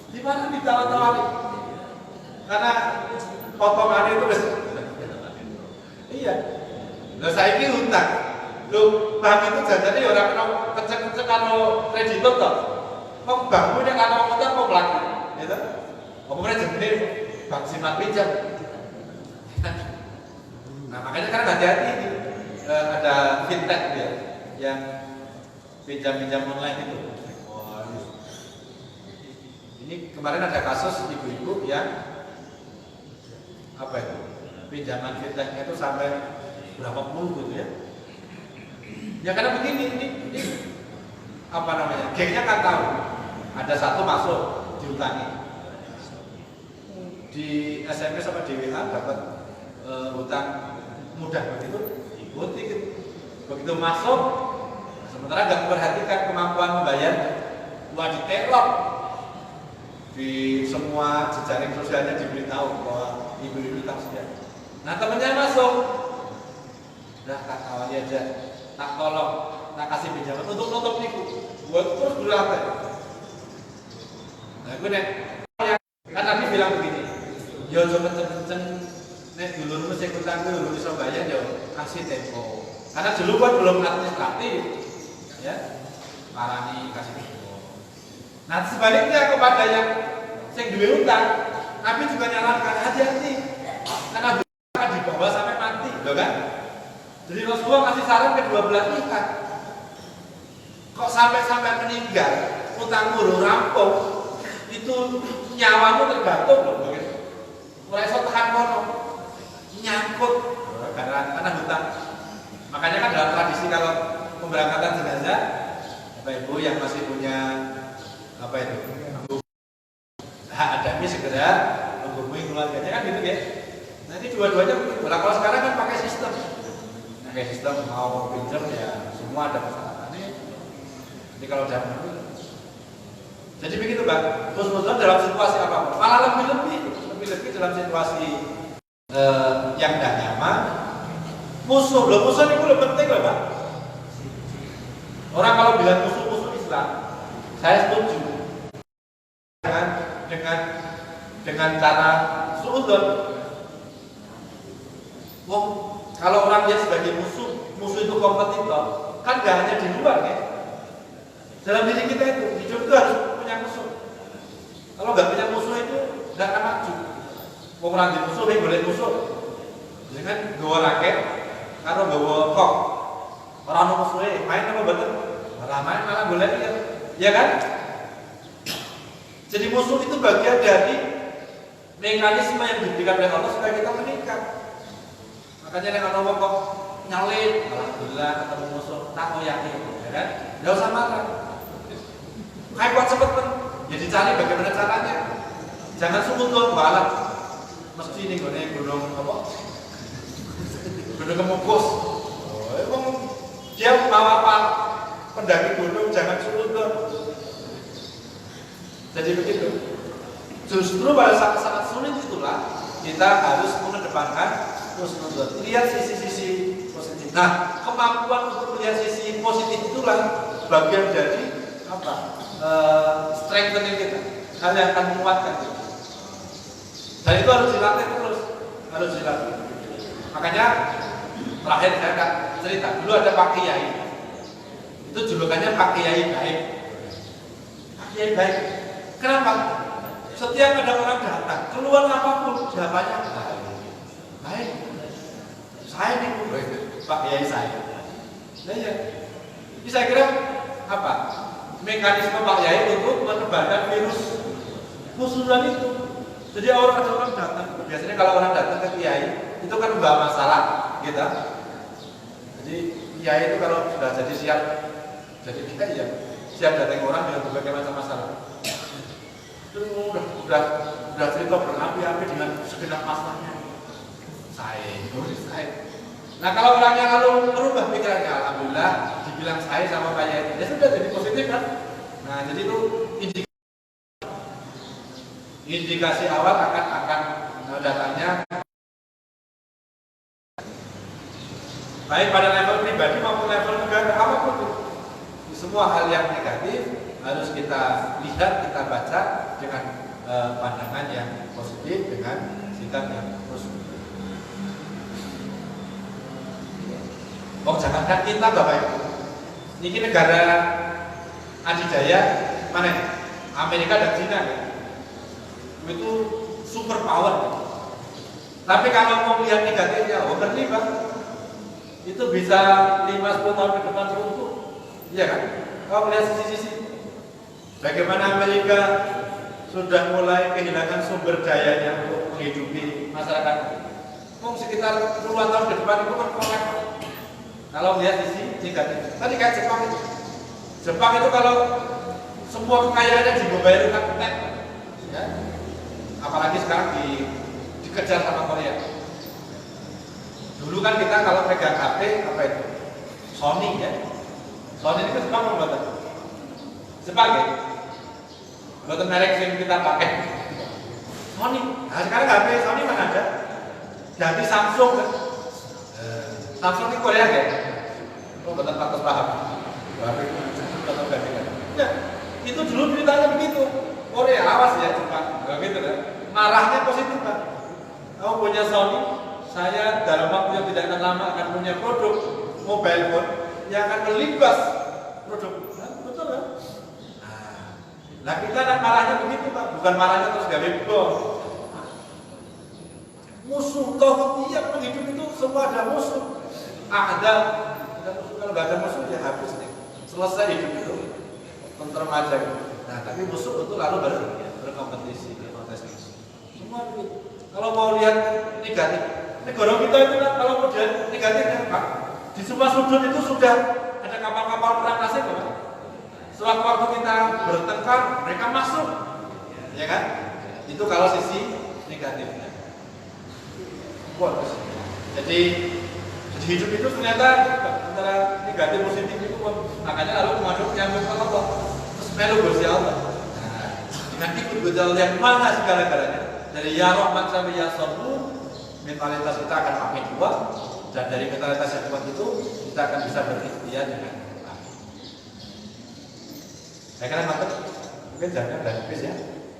Di mana ditawar-tawari? Karena potongannya itu iya. Nah saya ini hutang. Loh, bank itu jangannya orang kena kecek-kecek kalau kreditor toh. Kok bank punya kalau utang kok pelaku, gitu? Pokoknya jenis bank simak pinjam. Nah makanya sekarang hati-hati ini ada fintech ya, yang pinjam-pinjam online itu. Wah, ini kemarin ada kasus ibu-ibu yang apa itu pinjaman fintechnya itu sampai berapa puluh gitu ya. Ya karena begini, ini apa namanya? Gengnya kan tahu ada satu masuk diutangi di SMS sama di WA dapat hutang mudah begitu, ikuti gitu. Begitu masuk, sementara nggak memperhatikan kemampuan membayar, wah diteror di semua jejaring sosialnya diberitahu bahwa ibu ini tak sedia. Nah temennya masuk, udah tak awali aja, tak tolong, tak kasih pinjaman untuk nutup niku, buat terus berlaku. Nah gue nek, kan Nabi bilang begini, yo coba kenceng-kenceng, nek dulurmu sing utang kuwi lho iso bayar yo kasih tempo. Karena dulu kan belum administratif, ya, parani kasih tempo. Nah sebaliknya kepada yang sing duwe utang, Nabi juga nyarankan hati-hati, karena akan dibawa sampai mati, loh kan? Jadi Rasulullah kasih saran kedua belah pihak. Kok sampai meninggal, utangmu rampung, itu nyawamu tergantung loh, begitu. Mulai so tekan kono, nyangkut karena hutang. Makanya kan dalam tradisi kalau pemberangkatan jenazah, Bapak Ibu yang masih punya apa itu hak adami segera menghubungi keluarganya kan gitu ya. Nanti dua-duanya begitu. Nah, kalau sekarang kan pakai sistem mau pinjam ya semua ada persyaratannya. Jadi kalau zaman dulu, jadi begitu Bang. Terus dalam situasi apapun, malah lebih dalam situasi yang tidak nyaman. Musuh itu lebih penting loh Pak. Orang kalau bilang musuh Islam, saya setuju. Dengan cara suudzon. Wong kalau orang lihat sebagai musuh itu kompetitor, kan gak hanya di luar ya. Dalam diri kita itu, hidup itu harus punya musuh. Kalau nggak punya musuh itu nggak akan maju. Orang di musuh, boleh musuh. Dengan gawa raket karo gawa kok. Ora ono musuhe, main apa mboten? Ora main malah golek ya. Ya kan? Jadi musuh itu bagian dari mekanisme yang diberikan oleh Allah supaya kita meningkat. Makanya nek ana wong kok nyalip, alhamdulillah ketemu musuh tak yakin, ya kan? Enggak usah marah. Kayak kuat cepet ya dicari bagaimana caranya. Jangan sungguh-sungguh balap. Mesti ini gunung apa? Gunung Kemukus. Oh, emang dia mau apa? Pendaki gunung jangan sungguh-sungguh. Jadi begitu. Justru pada saat-saat sulit itulah kita harus mengedepankan husnuzon. Lihat sisi-sisi positif. Nah, kemampuan untuk melihat sisi positif itulah bagian dari apa? Strengthening kita. Hal yang akan menguatkan kita. Dan itu harus dilatih terus, harus dilatih. Makanya terakhir saya akan cerita. Dulu ada Pak Kiai. Itu julukannya Pak Kiai baik. Pak Kiai baik. Kenapa? Setiap ada orang datang, keluar apapun, jawabannya baik. Saya nih, Pak Kiai saya. Nah ya, ini saya kira apa? Mekanisme Pak Kiai untuk menebarkan virus husnuzon itu. Jadi ada orang datang. Biasanya kalau orang datang ke Kiai, itu kan membawa masalah, gitu. Jadi Kiai itu kalau sudah jadi siap, jadi kita ya siap datang orang dengan berbagai macam masalah. Udah cerita berapi-api dengan segenap masalahnya. Saya. Nah kalau orangnya lalu merubah pikirannya, alhamdulillah dibilang saya sama Pak Yai, ya sudah jadi positif kan. Nah jadi itu indikasi awal akan datangnya baik pada level pribadi maupun level negara apapun itu. Semua hal yang negatif harus kita lihat, kita baca dengan pandangan yang positif, dengan sikap yang positif. Oh jangankan kita Bapak Ibu, ini negara adidaya mana ini? Amerika dan China kan? Itu super power kan? Tapi kalau mau lihat negatifnya, oh ngeri Pak, itu bisa 5-10 tahun ke depan runtuh, iya kan? Kalau melihat sisi-sisi bagaimana Amerika sudah mulai kehilangan sumber dayanya untuk menghidupi masyarakat. Mungkin sekitar puluhan tahun ke depan itu kan kolek. Kalau lihat sisi negatif, tadi kayak Jepang itu. Jepang itu kalau semua kekayaannya dibebayarkan net, ya. Apalagi sekarang dikejar sama Korea. Dulu kan kita kalau pegang HP apa itu? Sony ya. Sony ini kan Jepang membuat sebagai buatan merek yang kita pakai Sony. Nah sekarang HP Sony mana ada? Ganti Samsung kan? Samsung ini Korea kan? Oh buatan pakai paham. HP buatan ganti kan? Ya itu dulu ceritanya begitu. Korea awas ya Jepang, begitu kan? Marahnya positif kan? Kamu punya Sony, saya dalam waktu yang tidak akan lama akan punya produk mobile phone yang akan melibas produk. Betul kan? Nah kita kan marahnya begitu Pak, bukan marahnya terus gawe bom. Musuh toh tiap menghidup itu semua ada musuh. Ada musuh, kalau nggak ada musuh ya habis nih. Selesai hidup itu tentrem aja. Nah tapi musuh itu lalu berkompetisi, berkontestasi. Semua begitu. Kalau mau lihat negatif, negara kita itu kan kalau mau lihat negatifnya Pak, di semua sudut itu sudah ada kapal-kapal perang asing Pak. Sewaktu kita bertengkar, mereka masuk, ya kan? Itu kalau sisi negatifnya. Wah, jadi hidup itu ternyata antara negatif positif itu, makanya lalu mengaduk nyambung ke Allah, terus melu Gusti Allah. Nah, dengan ikut Gusti Allah yang mana segala-galanya, dari ya rahmat sampai ya sabur, mentalitas kita akan makin kuat, dan dari mentalitas yang kuat itu kita akan bisa berikhtiar dengan saya kira mantap, mungkin jangan dan habis ya.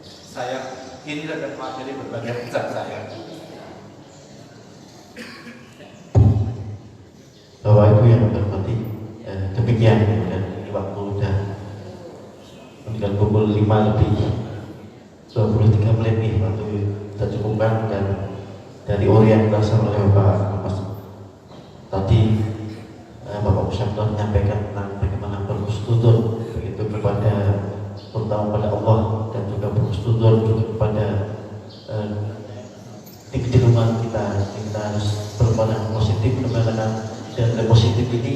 Saya ini akan materi berbagai macam saya. Bapak Ibu yang terhormati, demikian dan ini waktu sudah meninggal pukul 5 lebih 23 menit nih, waktu kita cukupkan dan dari orientasi oleh Bapak Mas tadi, Bapak Musyabdor menyampaikan tentang bagaimana berhusnuzon begitu kepada terutama pada Allah, dan juga berhusnuzon juga kepada di rumah kita harus berpandangan positif, dan positif ini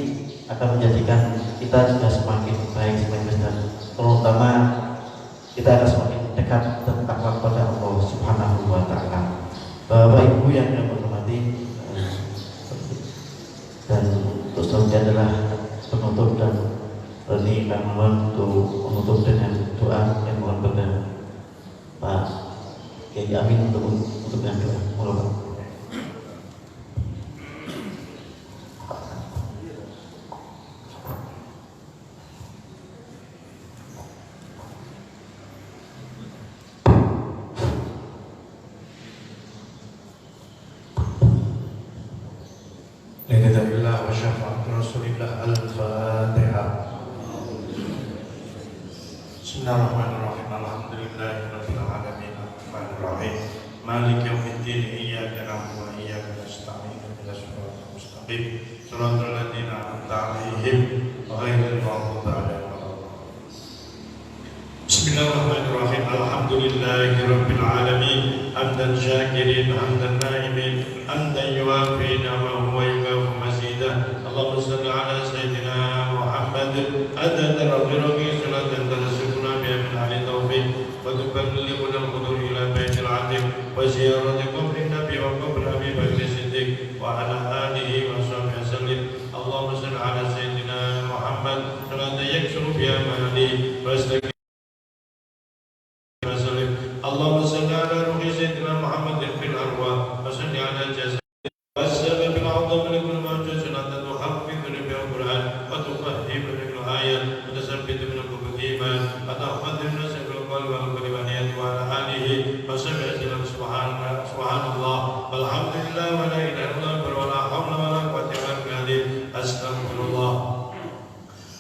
akan menjadikan kita juga semakin baik, dan terutama kita akan semakin dekat dan takwa kepada Allah Subhanahu wa Ta'ala. Bapak Ibu yang kami hormati, dan untuk selanjutnya adalah penutup, dan ini kami mohon untuk menutup dengan doa yang mohon kepada Pak Kiai Amin untuk dengan doa. Mohon Pak. Alhamdulillah wa syafa'atu Rasulillah al-Fatihah. Bismillahirrahmanirrahim. Alhamdulillahirabbil alamin. Ar-Rahmanir-Rahim. Maliki yaumiddin. Iyyaka na'budu wa iyyaka nasta'in. Ihdinas siratal mustaqim. Shiratal ladzina an'amta 'alaihim ghairil maghdubi 'alaihim waladdallin. Bismillahirrahmanirrahim. Alhamdulillahirabbil alamin. Hamdan syakirin, hamdan na'imin, hamdan yuwafi ni'amahu wa yukafi mazidah. Allahumma salli ala sayyidina Muhammad adada rabbi salatan tarasukuna biha min ahli taufiq wa tuballighuna al-qudur ila baitil atiq wa ziyarati qabrin nabi wa qabr Abi Bakr Siddiq wa ala alihi wa sahbihi sallim. Allahumma salli ala sayyidina Muhammad salatan yaksuru biha mali wa astaqim. Allahumma salli ala ruhi sayyidina Muhammadin fil arwah wa salli ala jasad wassalam bil a'zam min kulli ma jazalna tuhaffidhu bil Qur'an wa tufahhimu bil ayat wa tasabbitu min al-iman wa tahfadhu nas bil qalbi wal qalbi wa ala alihi wa sahbihi subhanallah walhamdulillah wa la ilaha illallah wa la hawla wa la quwwata illa billah. Astaghfirullah.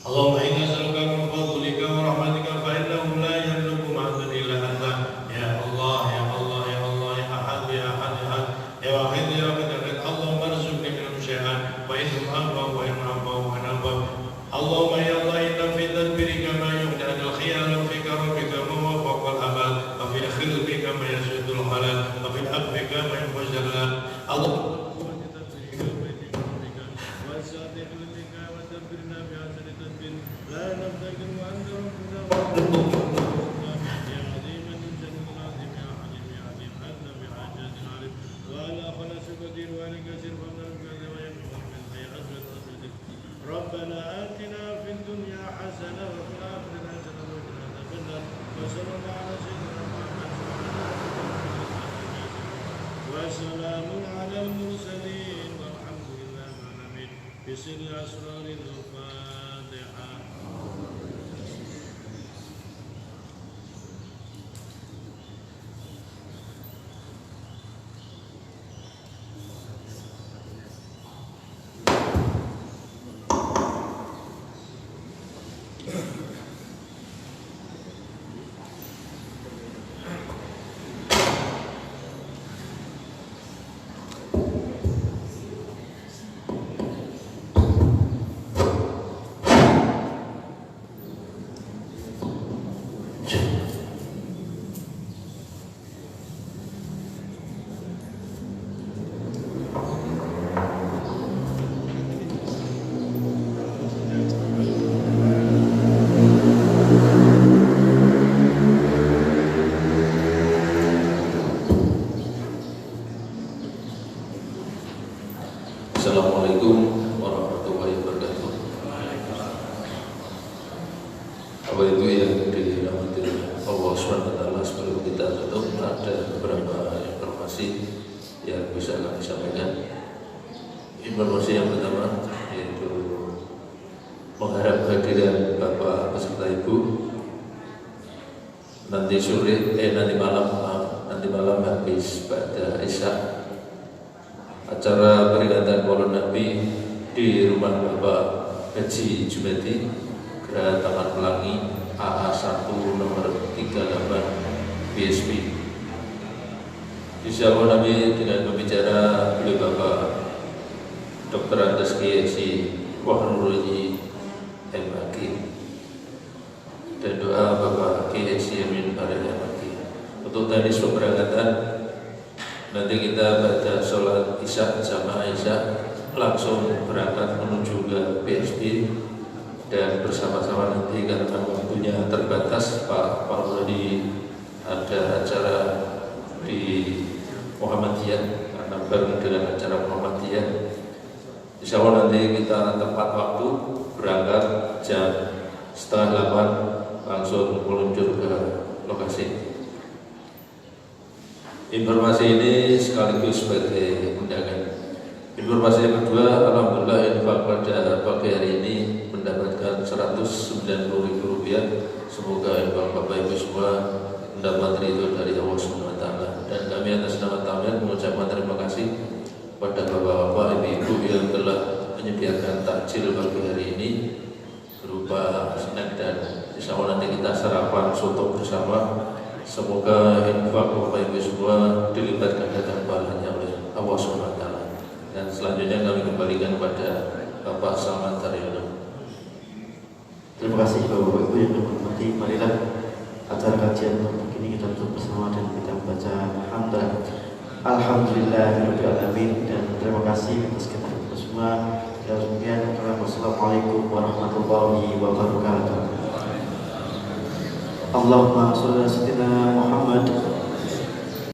Allahumma inna nas'aluka min fadlika wa rahmatika fa innahu la yamliku ma'dan illa anta. Ya Allah, ya Allah, ya Allah, ya Ahad, ya Ahad, ya Ahad, ya Wahid, ya Wahid, ya Wahid. Allahumma arzuqni minhum syai'an wa innahum anfa wa innahum wa innahum. Allahumma ya Allah, inna fi tadbirika ma yughni anil khiyar wa fi karabika ma wafaqal amal wa fi khilqika ma yasudul halal wa fi afika ma yufajjal. Allah ربنا آتنا في الدنيا حسنة وفي الآخرة حسنة وقنا عذاب النار وصلى الله على سيدنا محمد وسلام على المرسلين والحمد لله رب العالمين بسر أسرار الفاتحة. Assalamualaikum warahmatullahi wabarakatuh. Bapak Ibu yang dirahmati Allah SWT, sebelum kita tutup ada beberapa informasi yang bisa kami sampaikan. Informasi yang pertama yaitu mengharap kehadiran Bapak beserta Ibu nanti malam habis pada Isya acara peringatan Maulid Nabi di rumah Bapak Haji Jumaidi, Geraha Taman Pelangi, AA 1 nomor 38 BSP. Insyaallah Nabi dengan pembicara beliau Bapak Dr. Andes KSI Wahrulji MHQ dan doa Bapak KSI Amin Farel MHQ. Untuk teknis pemberangkatan nanti kita baca sholat isya jamaah isya langsung berangkat menuju ke PSB dan bersama-sama nanti karena waktunya terbatas Pak Wali ada acara di Muhammadiyah karena baru dengan acara Muhammadiyah. Insya Allah nanti kita tepat waktu berangkat jam 7:30 langsung meluncur ke lokasi. Informasi ini sekaligus sebagai undangan. Informasi yang kedua, alhamdulillah infak pada pagi hari ini mendapatkan Rp190.000. Semoga infak Bapak Ibu semua mendapat ridho dari Allah Subhanahu wa taala. Dan kami atas nama Tamir mengucapkan terima kasih kepada Bapak-bapak, Ibu-ibu yang telah menyediakan takjil pagi hari ini berupa snack dan insya Allah nanti kita sarapan soto bersama. Semoga infak Bapak Ibu semua dilipat gandakan pahalanya oleh Allah Subhanahu wa taala. Dan selanjutnya kami kembalikan kepada Bapak Salman Taryono. Terima kasih Bapak Ibu yang hormati. Marilah acara kajian untuk ini kita tutup bersama dan kita membaca hamdalah. Alhamdulillahirabbil alamin, dan terima kasih atas kita semua. Dan demikian, wassalamualaikum warahmatullahi wabarakatuh. Allahumma shalli ala sayyidina Muhammad